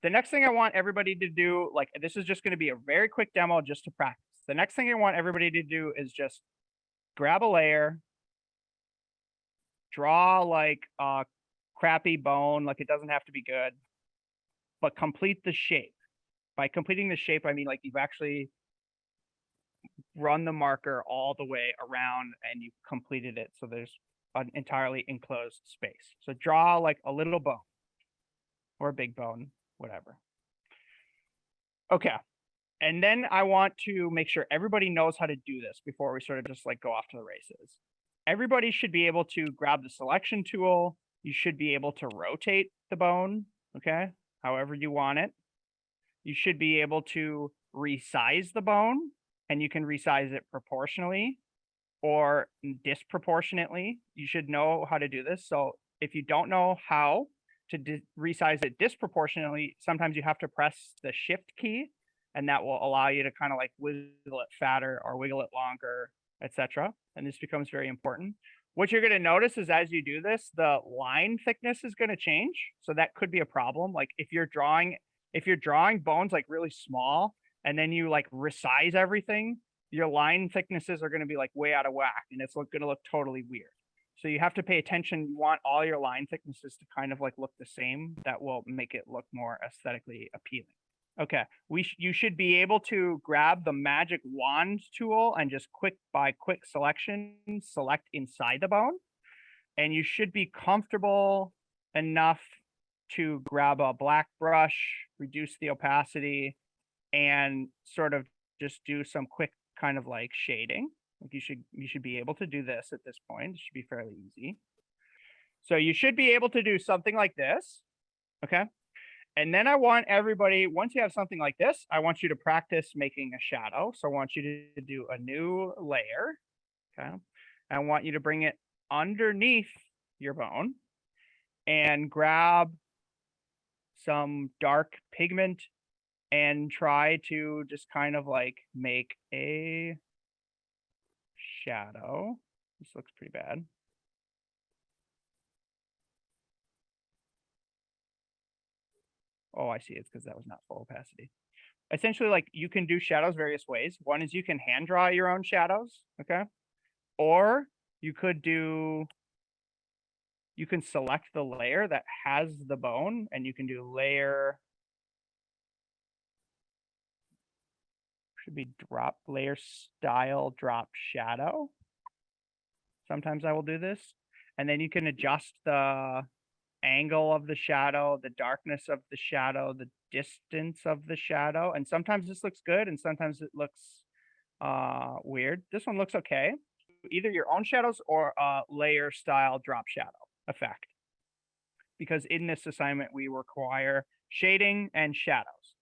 the next thing I want everybody to do, like this is just going to be a very quick demo just to practice. The next thing I want everybody to do is just grab a layer, draw like a crappy bone, like it doesn't have to be good, but complete the shape. By completing the shape, I mean like you've actually run the marker all the way around and you've completed it. So there's an entirely enclosed space. So draw like a little bone or a big bone, whatever. Okay. And then I want to make sure everybody knows how to do this before we sort of just like go off to the races. Everybody should be able to grab the selection tool. You should be able to rotate the bone, okay, however you want it. You should be able to resize the bone, and you can resize it proportionally or disproportionately. You should know how to do this. So if you don't know how to resize it disproportionately, sometimes you have to press the shift key, and that will allow you to kind of like wiggle it fatter or wiggle it longer, etc. And this becomes very important. What you're going to notice is as you do this, the line thickness is going to change. So that could be a problem. Like if you're drawing bones like really small and then you like resize everything, your line thicknesses are going to be like way out of whack and it's going to look totally weird. So you have to pay attention. You want all your line thicknesses to kind of like look the same. That will make it look more aesthetically appealing. Okay, you should be able to grab the magic wand tool and just quick selection, select inside the bone. And you should be comfortable enough to grab a black brush, reduce the opacity, and sort of just do some quick kind of like shading. Like you should be able to do this at this point. It should be fairly easy. So you should be able to do something like this. Okay. And then I want everybody, once you have something like this, I want you to practice making a shadow. So I want you to do a new layer. Okay. I want you to bring it underneath your bone and grab some dark pigment and try to just kind of like make a shadow. This looks pretty bad. Oh, I see. It's because that was not full opacity. Essentially, like you can do shadows various ways. One is you can hand draw your own shadows, okay? Or you can select the layer that has the bone and you can do layer, should be drop layer style drop shadow. Sometimes I will do this. And then you can adjust the angle of the shadow, the darkness of the shadow, the distance of the shadow. And sometimes this looks good and sometimes it looks weird. This one looks okay. Either your own shadows or a layer style drop shadow effect. Because in this assignment, we require shading and shadows.